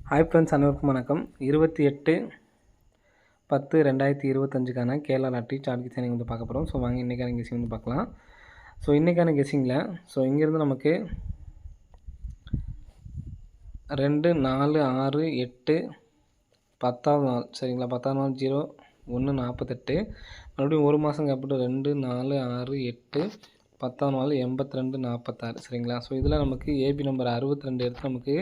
Hi friends, அனைவருக்கும் வணக்கம். 28/10/2025க்கான Kerala lottery chart guessing வந்து பார்க்க போகிறோம். ஸோ வாங்க இன்றைக்கான கெஸிங் வந்து பார்க்கலாம். ஸோ இன்றைக்கான கெஸிங்கில் இங்கேருந்து நமக்கு 2, 4, 6, 8 10வது நாள் சரிங்களா. 10வது நாள் 01/48 மறுபடியும் ஒரு மாதம் கேப்பிட்டு 2, 4, 6, 8 10வது நாள் 82, 46 சரிங்களா. ஸோ இதில் நமக்கு ஏபி நம்பர் 62 எடுத்து நமக்கு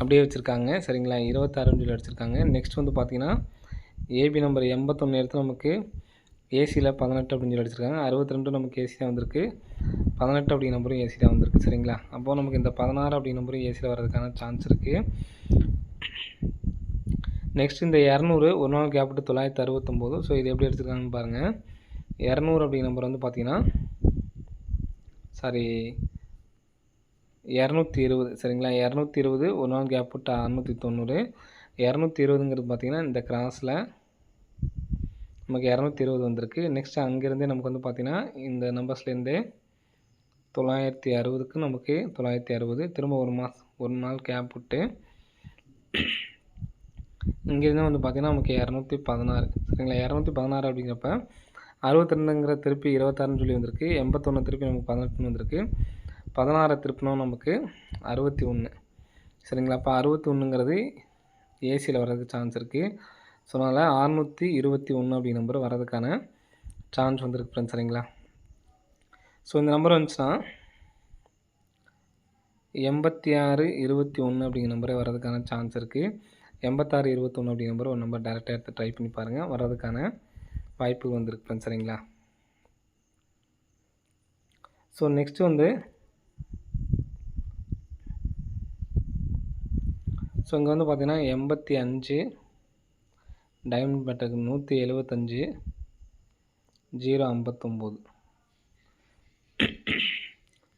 அப்படியே வச்சுருக்காங்க சரிங்களா. 26 சொல்லி அடிச்சிருக்காங்க. நெக்ஸ்ட் வந்து பார்த்திங்கன்னா ஏபி நம்பர் 81 எடுத்து நமக்கு ஏசியில் 18 அப்படின்னு சொல்லி அடிச்சிருக்காங்க. 62 நமக்கு ஏசி தான் வந்திருக்கு, 18 அப்படி நம்பரும் ஏசி தான் வந்திருக்கு சரிங்களா. அப்போது நமக்கு இந்த 16 அப்படி நம்பரும் ஏசியில் வர்றதுக்கான சான்ஸ் இருக்குது. நெக்ஸ்ட் இந்த 200 ஒரு நாள் கேப்பிட்டு 969. ஸோ இது எப்படி எடுத்துருக்காங்கன்னு பாருங்கள். 200 அப்படி நம்பர் வந்து பார்த்திங்கன்னா 220 சரிங்களா. 220 ஒரு நாள் கேப் விட்டு 690. 220ங்கிறது பார்த்திங்கன்னா இந்த கிராஸில் நமக்கு 220 வந்திருக்கு. நெக்ஸ்ட் அங்கேருந்தே நமக்கு வந்து பார்த்திங்கன்னா இந்த நம்பர்ஸ்லேருந்தே 960க்கு நமக்கு 960 திரும்ப ஒரு நாள் கேப் விட்டு இங்கேருந்து வந்து பார்த்திங்கன்னா நமக்கு 216 சரிங்களா. 216 அப்படிங்கிறப்ப 62ங்கிற திருப்பி 26ன்னு சொல்லி வந்திருக்கு. 81 திருப்பி நமக்கு 18 வந்திருக்கு. 16 திருப்பினோம் நமக்கு 61 சரிங்களா. அப்போ 61ங்கிறது ஏசியில் வர்றதுக்கு சான்ஸ் இருக்குது. ஸோ அதனால் 621 அப்படி நம்பர் வர்றதுக்கான சான்ஸ் வந்துருக்கு ஃப்ரெண்ட்ஸ் சரிங்களா. ஸோ இந்த நம்பர் வந்துச்சுன்னா 8621 அப்படிங்கிற நம்பரே வர்றதுக்கான சான்ஸ் இருக்குது. 8621 அப்படிங்கிற நம்பர் ஒரு நம்பர் டேரெக்டாக எடுத்து ட்ரை பண்ணி பாருங்கள், வர்றதுக்கான வாய்ப்பு வந்துருக்கு ஃப்ரெண்ட்ஸ் சரிங்களா. ஸோ நெக்ஸ்ட்டு வந்து இங்கே வந்து பார்த்திங்கன்னா 85 டைமண்ட் பேட்டருக்கு 175 059.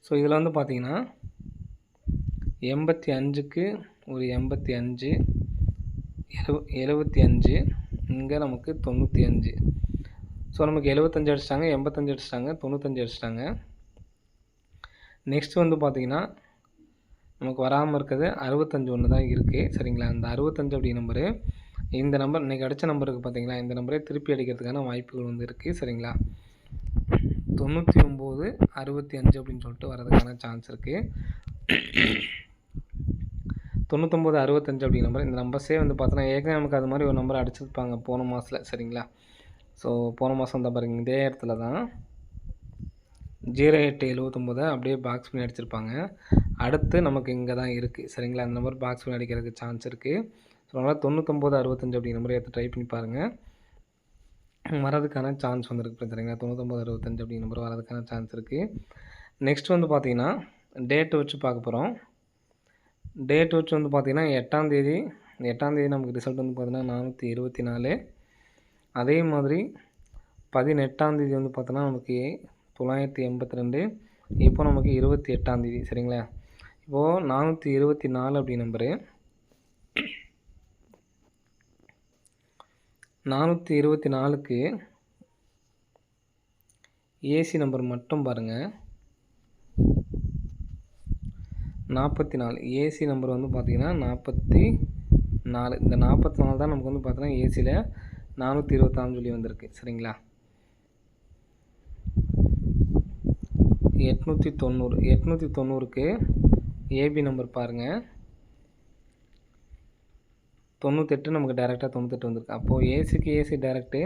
ஸோ இதில் வந்து பார்த்திங்கன்னா 85க்கு ஒரு 85 75 இங்கே நமக்கு 95. ஸோ நமக்கு 75 அடிச்சிட்டாங்க, 85 அடிச்சிட்டாங்க, 95 அடிச்சிட்டாங்க. நெக்ஸ்ட் வந்து பார்த்திங்கன்னா நமக்கு வராமல் இருக்கிறது 65 ஒன்று தான் இருக்குது சரிங்களா. அந்த 65 அப்படி நம்பரு இந்த நம்பர் இன்றைக்கி அடித்த நம்பருக்கு பார்த்திங்களா, இந்த நம்பரே திருப்பி அடிக்கிறதுக்கான வாய்ப்புகள் வந்து இருக்குது சரிங்களா. 99 65 அப்படின்னு சொல்லிட்டு வர்றதுக்கான சான்ஸ் இருக்குது. 99 65 அப்படி நம்பர் இந்த நம்பர்ஸே வந்து பார்த்தோன்னா ஏற்கனவே நமக்கு அது மாதிரி ஒரு நம்பர் அடிச்சிருப்பாங்க போன மாதத்தில் சரிங்களா. ஸோ போன மாதம் தான் பாருங்கள் இதே இடத்துல தான் 0879 அப்படியே பாக்ஸ் பண்ணி அடிச்சிருப்பாங்க. அடுத்து நமக்கு இங்கே தான் இருக்குது சரிங்களா. அந்த நம்பர் பாக்ஸ் பண்ணி அடிக்கிறதுக்கு சான்ஸ் இருக்குது. ஸோ அதனால் 99 65 அப்படி நம்பரை எடுத்து ட்ரை பண்ணி பாருங்கள், வரதுக்கான சான்ஸ் வந்துருக்கு சரிங்களா. 99 65 அப்படி நம்பர் வரதுக்கான சான்ஸ் இருக்குது. நெக்ஸ்ட் வந்து பார்த்திங்கன்னா டேட்டு வச்சு பார்க்க போகிறோம். டேட் வச்சு வந்து பார்த்திங்கன்னா 8ஆம் தேதி நமக்கு ரிசல்ட் வந்து பார்த்திங்கன்னா 424. அதே மாதிரி 18ஆம் தேதி வந்து பார்த்தோன்னா நமக்கு 982. இப்போ நமக்கு 28ஆம் தேதி சரிங்களா. இப்போது 424 அப்படி நம்பரு 424க்கு ஏசி நம்பர் மட்டும் பாருங்கள் 44. ஏசி நம்பர் வந்து பார்த்திங்கன்னா 44. இந்த 44 தான் நமக்கு வந்து பார்த்தோன்னா ஏசியில் 426 சொல்லி வந்திருக்கு சரிங்களா. 890க்கு ஏபி நம்பர் பாருங்கள் 98 நமக்கு டேரெக்டாக 98 வந்திருக்கு. அப்போது ஏசிக்கு ஏசி டேரெக்டு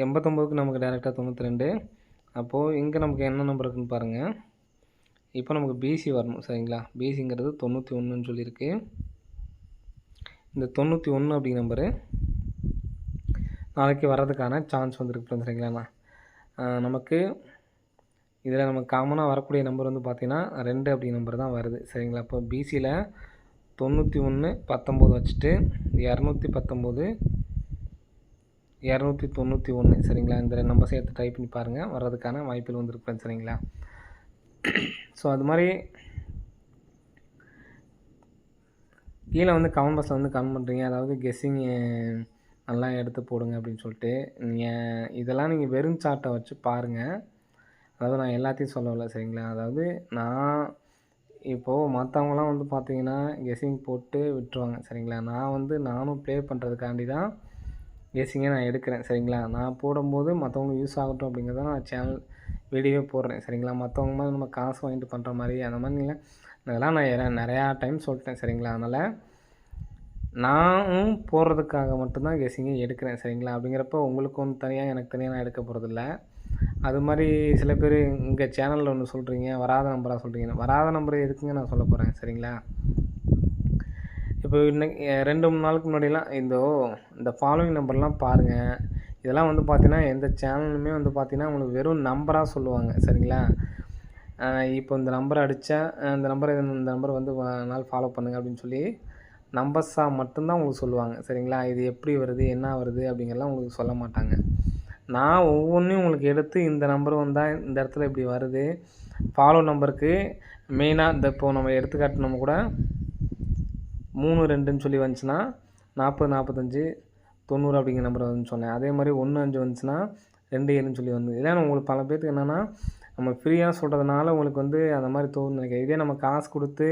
89க்கு நமக்கு டேரெக்டாக 92. அப்போது இங்கே நமக்கு என்ன நம்பர் இருக்குதுன்னு பாருங்கள். இப்போ நமக்கு பிசி வரணும் சரிங்களா. பிசிங்கிறது 91ன்னு சொல்லியிருக்கு. இந்த 91 அப்படி நம்பரு நாளைக்கு வர்றதுக்கான சான்ஸ் வந்துருக்கு சரிங்களாண்ணா. நமக்கு இதில் நமக்கு காமனாக வரக்கூடிய நம்பர் வந்து பார்த்திங்கன்னா 2 அப்படி நம்பர் தான் வருது சரிங்களா. இப்போ பிசியில் 91 19 வச்சுட்டு 219 291 சரிங்களா. இந்த நம்பர் சேர்த்து ட்ரை பண்ணி பாருங்கள், வர்றதுக்கான வாய்ப்புகள் வந்துருக்கு சரிங்களா. ஸோ அது மாதிரி கீழே வந்து கமெண்ட் பாக்ஸில் வந்து கமெண்ட் பண்ணுறீங்க, அதாவது கெஸ்ஸிங் நல்லா எடுத்து போடுங்க அப்படின்னு சொல்லிட்டு. இதெல்லாம் நீங்கள் வெறும் சார்ட்டை வச்சு பாருங்கள். அதாவது நான் எல்லாத்தையும் சொல்லலை சரிங்களா. அதாவது நான் இப்போது மற்றவங்களாம் வந்து பார்த்தீங்கன்னா கெஸ்ஸிங் போட்டு விட்டுருவாங்க சரிங்களா. நானும் ப்ளே பண்ணுறதுக்காண்டி தான் கெஸ்ஸிங்கே நான் எடுக்கிறேன் சரிங்களா. நான் போடும்போது மற்றவங்களுக்கு யூஸ் ஆகட்டும் அப்படிங்கிறத நான் சேனல் வீடியோவே போடுறேன் சரிங்களா. மற்றவங்க மாதிரி நம்ம காசு வாங்கிட்டு பண்ணுற மாதிரி அந்த மாதிரிலாம் அதெல்லாம் நான் நிறையா டைம் சொல்லிட்டேன் சரிங்களா. அதனால் நானும் போடுறதுக்காக மட்டும்தான் கெஸ்ஸிங்கே எடுக்கிறேன் சரிங்களா. அப்படிங்கிறப்ப உங்களுக்கு ஒன்று தனியாக எனக்கு தனியாக நான் எடுக்க போகிறதில்ல. அது மாதிரி சில பேர் இங்கே சேனலில் ஒன்று சொல்கிறீங்க, வராத நம்பராக சொல்கிறீங்க. வராத நம்பர் எதுக்குங்க நான் சொல்ல போகிறேன் சரிங்களா. இப்போ இன்னைக்கு 2-3 நாளுக்கு முன்னாடிலாம் இந்த ஃபாலோவிங் நம்பர்லாம் பாருங்கள். இதெல்லாம் வந்து பார்த்தீங்கன்னா எந்த சேனலுமே வந்து பார்த்தீங்கன்னா உங்களுக்கு வெறும் நம்பராக சொல்லுவாங்க சரிங்களா. இப்போ இந்த நம்பரை அடித்தா இந்த நம்பர் வந்து நாள் ஃபாலோ பண்ணுங்கள் அப்படின்னு சொல்லி நம்பர்ஸாக மட்டும்தான் உங்களுக்கு சொல்லுவாங்க சரிங்களா. இது எப்படி வருது, என்ன வருது அப்படிங்கிறலாம் உங்களுக்கு சொல்ல மாட்டாங்க. நான் ஒவ்வொன்றையும் உங்களுக்கு எடுத்து இந்த நம்பர் வந்தால் இந்த இடத்துல இப்படி வருது. ஃபாலோ நம்பருக்கு மெயினாக இப்போ நம்ம எடுத்துக்காட்டு நம்ம கூட 32ன்னு சொல்லி வந்துச்சுன்னா 40 45 90 அப்படிங்கிற நம்பர் வந்துன்னு சொன்னேன். அதே மாதிரி 15 வந்துச்சுன்னா 27ன்னு சொல்லி வந்து இதெல்லாம் உங்களுக்கு பல பேருக்கு என்னென்னா நம்ம ஃப்ரீயாக சொல்கிறதுனால உங்களுக்கு வந்து அந்த மாதிரி தோணுன்னு நினைக்கிறேன். இதே நம்ம காசு கொடுத்து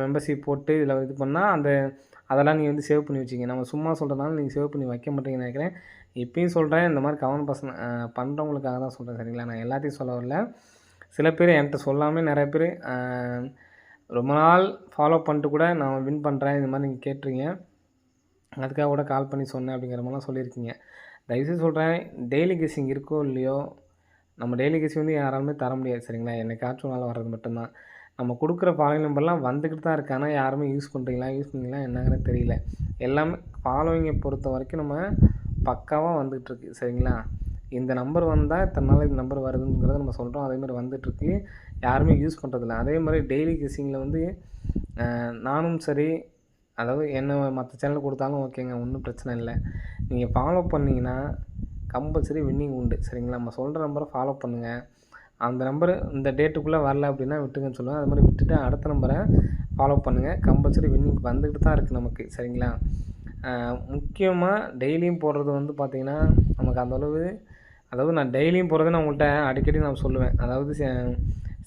மெம்பர்ஷிப் போட்டு இதில் இது பண்ணால் அதெல்லாம் நீங்கள் வந்து சேவ் பண்ணி வச்சிங்க. நம்ம சும்மா சொல்கிறதுனால நீங்கள் சேவ் பண்ணி வைக்க மாட்டீங்கன்னு நினைக்கிறேன். இப்பயும் சொல்கிறேன், இந்த மாதிரி கவனம் பண்ணுறவங்களுக்காக தான் சொல்கிறேன் சரிங்களா. நான் எல்லாத்தையும் சொல்ல வரல. சில பேர் என்கிட்ட சொல்லாமல் நிறைய பேர் ரொம்ப நாள் ஃபாலோ பண்ணிட்டு கூட நான் வின் பண்ணுறேன் இந்த மாதிரி நீங்கள் கேட்டுறீங்க. அதுக்காக கூட கால் பண்ணி சொன்னேன் அப்படிங்கிற மாதிரிலாம் சொல்லியிருக்கீங்க. தயவுசெய்து சொல்கிறேன், டெய்லி கெஸ்ஸிங் இருக்கோ இல்லையோ நம்ம டெய்லி கெஸ்ஸிங் வந்து யாராலுமே தர முடியாது சரிங்களா. என்னைக்காச்சும் நாள் வர்றது மட்டும்தான். நம்ம கொடுக்குற ஃபாலோவிங் நம்பர்லாம் வந்துக்கிட்டு தான் இருக்குது. ஆனால் யாருமே யூஸ் பண்ணுறீங்களா என்னங்கிறது தெரியல. எல்லாமே ஃபாலோவிங்கை பொறுத்த வரைக்கும் நம்ம பக்காவாக வந்துகிட்ருக்கு சரிங்களா. இந்த நம்பர் வந்தால் இத்தனை நாள் இந்த நம்பர் வருதுங்கிறத நம்ம சொல்கிறோம். அதேமாதிரி வந்துட்டுருக்கு. யாருமே யூஸ் பண்ணுறதில்ல. அதே மாதிரி டெய்லி கெஸ்ஸிங்கில் வந்து நானும் சரி, அதாவது என்ன மற்ற சேனல் கொடுத்தாலும் ஓகேங்க, ஒன்றும் பிரச்சனை இல்லை. நீங்கள் ஃபாலோ பண்ணிங்கன்னா கம்பல்சரி வின்னிங் உண்டு சரிங்களா. நம்ம சொல்கிற நம்பரை ஃபாலோ பண்ணுங்கள். அந்த நம்பர் இந்த டேட்டுக்குள்ளே வரல அப்படின்னா விட்டுங்கன்னு சொல்லுவேன். அது மாதிரி விட்டுட்டு அடுத்த நம்பரை ஃபாலோ பண்ணுங்கள். கம்பல்சரி வின்னிங் வந்துக்கிட்டு தான் இருக்குது நமக்கு சரிங்களா. முக்கியமாக டெய்லியும் போடுறது வந்து பார்த்திங்கன்னா நமக்கு அந்தளவு, அதாவது நான் டெய்லியும் போடுறது நான் உங்கள்கிட்ட அடிக்கடி நான் சொல்லுவேன். அதாவது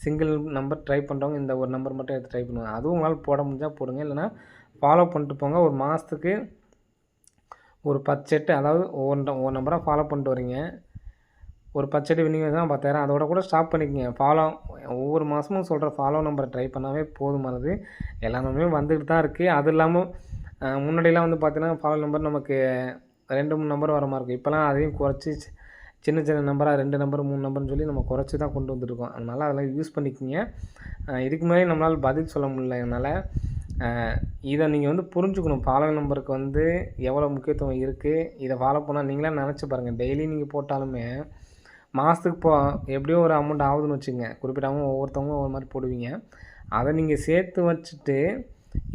சிங்கிள் நம்பர் ட்ரை பண்ணுறவங்க இந்த ஒரு நம்பர் மட்டும் எடுத்து ட்ரை பண்ணுவாங்க. அதுவும் உங்களால் போட முடிஞ்சால் போடுங்க, இல்லைனா ஃபாலோ பண்ணிட்டு போங்க. ஒரு மாதத்துக்கு ஒரு 10 செட்டு, அதாவது ஒவ்வொரு நம்பராக ஃபாலோ பண்ணிட்டு வரீங்க. ஒரு 10 செட்டு வின்னிங் தான் 10,000. அதோட கூட ஸ்டாப் பண்ணிக்கங்க. ஒவ்வொரு மாதமும் சொல்கிற ஃபாலோ நம்பரை ட்ரை பண்ணாவே போதுமானது. எல்லா நம்பருமே வந்துக்கிட்டு தான் இருக்குது. அது இல்லாமல் முன்னாடிலாம் வந்து பார்த்தீங்கன்னா ஃபாலோ நம்பர் நமக்கு 2-3 நம்பர் வர மாதிரி இருக்கும். இப்போலாம் அதையும் குறைச்சி சின்ன சின்ன நம்பராக 2 நம்பர் 3 நம்பர்னு சொல்லி நம்ம குறைச்சி தான் கொண்டு வந்துருக்கோம். அதனால் அதெல்லாம் யூஸ் பண்ணிக்கோங்க. இதுக்கு முன்னாடி நம்மளால் பதில் சொல்ல முடியல. அதனால் இதை நீங்கள் வந்து புரிஞ்சுக்கணும். ஃபாலோ நம்பருக்கு வந்து எவ்வளோ முக்கியத்துவம் இருக்குது. இதை ஃபாலோ பண்ணால் நீங்களே நினச்சி பாருங்கள். டெய்லி நீங்கள் போட்டாலுமே மாதத்துக்கு எப்படியோ ஒரு அமௌண்ட் ஆகுதுன்னு வச்சுக்கோங்க. குறிப்பிடாமல் ஒவ்வொருத்தவங்களும் ஒவ்வொரு மாதிரி போடுவீங்க. அதை நீங்கள் சேர்த்து வச்சுட்டு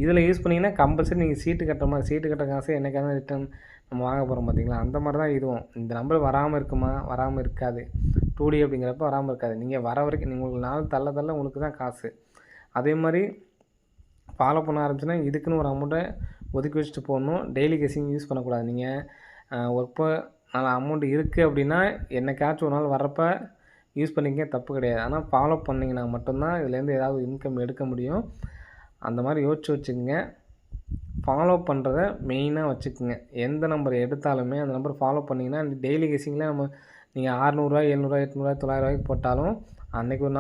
இதில் யூஸ் பண்ணிங்கன்னா கம்பல்சரி நீங்கள் சீட்டு கட்டுற காசு என்னைக்காவது ரிட்டர்ன் நம்ம வாங்க போகிறோம் பார்த்தீங்களா. அந்த மாதிரி தான் இதுவும். இந்த நம்பர் வராமல் இருக்குமா, வராமல் இருக்காது. 2D அப்படிங்கிறப்ப வராமல் இருக்காது. நீங்கள் வர வரைக்கும் உங்களுக்கு நாள் தள்ள உங்களுக்கு தான் காசு. அதே மாதிரி ஃபாலோ பண்ண ஆரம்பிச்சுன்னா இதுக்குன்னு ஒரு அமௌண்ட்டை ஒதுக்கி வச்சுட்டு போடணும். டெய்லி கெஸ்ஸிங் யூஸ் பண்ணக்கூடாது. நீங்கள் ஒர்க் நல்ல அமௌண்ட் இருக்குது அப்படின்னா என்னைக்காச்சும் ஒரு நாள் வர்றப்போ யூஸ் பண்ணிக்க, தப்பு கிடையாது. ஆனால் ஃபாலோ பண்ணிங்கன்னா மட்டும்தான் இதுலேருந்து ஏதாவது இன்கம் எடுக்க முடியும். அந்த மாதிரி யோசிச்சு வச்சுக்கோங்க. ஃபாலோ பண்ணுறத மெயினாக வச்சுக்கோங்க. எந்த நம்பர் எடுத்தாலுமே அந்த நம்பர் ஃபாலோ பண்ணிங்கன்னா டெய்லி கெஸ்ஸிங்கில் நீங்கள் 600, 700, 800, 900 போட்டாலும் அன்றைக்கி ஒரு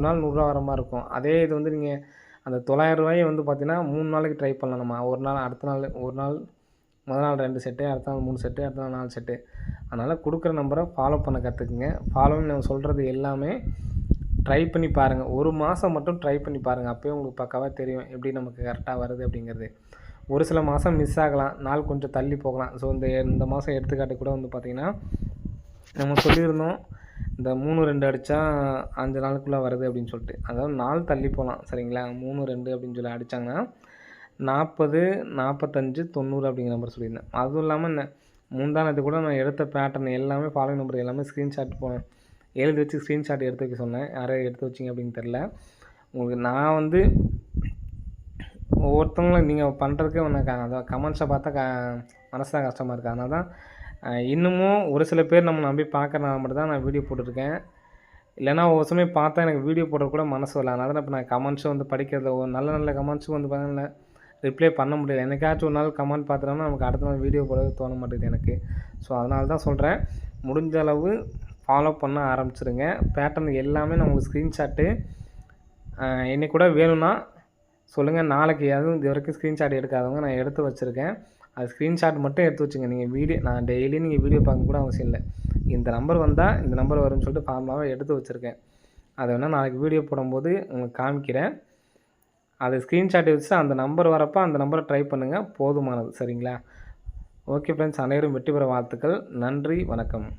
நாள் 100 வர மாதிரி இருக்கும். அதே இது வந்து நீங்கள் அந்த 900 வந்து பார்த்தீங்கன்னா 3 நாளைக்கு ட்ரை பண்ணலாம். நம்ம ஒரு நாள், அடுத்த நாள் ஒரு நாள், முதல் நாள் 2 செட்டு, அடுத்த நாள் 3 செட்டு, அடுத்த நாள் 4 செட்டு. அதனால் கொடுக்குற நம்பரை ஃபாலோ பண்ண கற்றுக்குங்க. ஃபாலோவிங் நம்ம சொல்கிறது எல்லாமே ட்ரை பண்ணி பாருங்கள். ஒரு மாதம் மட்டும் ட்ரை பண்ணி பாருங்கள். அப்போயே உங்களுக்கு பக்காவாக தெரியும் எப்படி நமக்கு கரெக்டாக வருது அப்படிங்கிறது. ஒரு சில மாதம் மிஸ் ஆகலாம், நாள் கொஞ்சம் தள்ளி போகலாம். ஸோ இந்த மாதம் எடுத்துக்காட்டு கூட வந்து பார்த்திங்கன்னா நம்ம சொல்லியிருந்தோம் இந்த 3-2 அடித்தா 5 நாளுக்குள்ளே வருது அப்படின்னு சொல்லிட்டு. அதாவது நாள் தள்ளி போகலாம் சரிங்களா. 3-2 அப்படின்னு சொல்லி அடித்தாங்கன்னா 40, 45, 90 அப்படிங்கிற நம்பர் சொல்லியிருந்தேன். அதுவும் இல்லாமல் முந்தானது கூட நான் எடுத்த பேட்டர்ன் எல்லாமே ஃபாலோவிங் நம்பர் எல்லாமே ஸ்க்ரீன்ஷாட் எழுதி வச்சு ஸ்க்ரீன்ஷாட் எடுத்து வைக்க சொன்னேன். யாரையும் எடுத்து வச்சிங்க அப்படின்னு தெரில. உங்களுக்கு நான் வந்து ஒவ்வொருத்தவங்களும் நீங்கள் பண்ணுறதுக்கு அதான் கமெண்ட்ஸை பார்த்தா மனசு தான் கஷ்டமாக இருக்குது. அதனால தான் இன்னமும் ஒரு சில பேர் நம்ம நம்பி பார்க்கறனால மட்டும் தான் நான் வீடியோ போட்டிருக்கேன். இல்லைன்னா ஒவ்வொரு சமயம் பார்த்தா எனக்கு வீடியோ போட கூட மனசு வரல. அதனால தான் இப்போ நான் கமெண்ட்ஸும் வந்து படிக்கிறதில்ல. ஒரு நல்ல நல்ல கமெண்ட்ஸும் வந்து பார்த்தீங்கன்னா ரிப்ளை பண்ண முடியல. என்னைக்காச்சும் ஒரு நாள் கமெண்ட் பார்த்துட்டோம்னா நமக்கு அடுத்த நாள் வீடியோ போடவே தோண மாட்டேங்குது எனக்கு. ஸோ அதனால தான் சொல்கிறேன். முடிஞ்ச அளவு ஃபாலோ பண்ண ஆரம்பிச்சுருங்க. பேட்டர்ன் எல்லாமே நான் உங்களுக்கு ஸ்க்ரீன்ஷாட்டு இன்னைக்கு கூட வேணும்னா சொல்லுங்கள். நாளைக்கு எதுவும் இது வரைக்கும் ஸ்க்ரீன்ஷாட் எடுக்காதவங்க நான் எடுத்து வச்சுருக்கேன். அது ஸ்க்ரீன்ஷாட் மட்டும் எடுத்து வச்சுங்க. நீங்கள் நான் டெய்லியும் நீங்கள் வீடியோ பார்க்க கூட அவசியம் இல்லை. இந்த நம்பர் வந்தால் இந்த நம்பர் வரும்னு சொல்லிட்டு ஃபார்முலாவை எடுத்து வச்சுருக்கேன். அதை வேணால் நாளைக்கு வீடியோ போடும்போது உங்களுக்கு காமிக்கிறேன். அதை ஸ்க்ரீன்ஷாட் வச்சு அந்த நம்பர் வரப்போ அந்த நம்பரை ட்ரை பண்ணுங்கள். போதுமானது. சரிங்களா? ஓகே ஃப்ரெண்ட்ஸ், அனைவரும் வெற்றி பெற வாழ்த்துக்கள். நன்றி, வணக்கம்.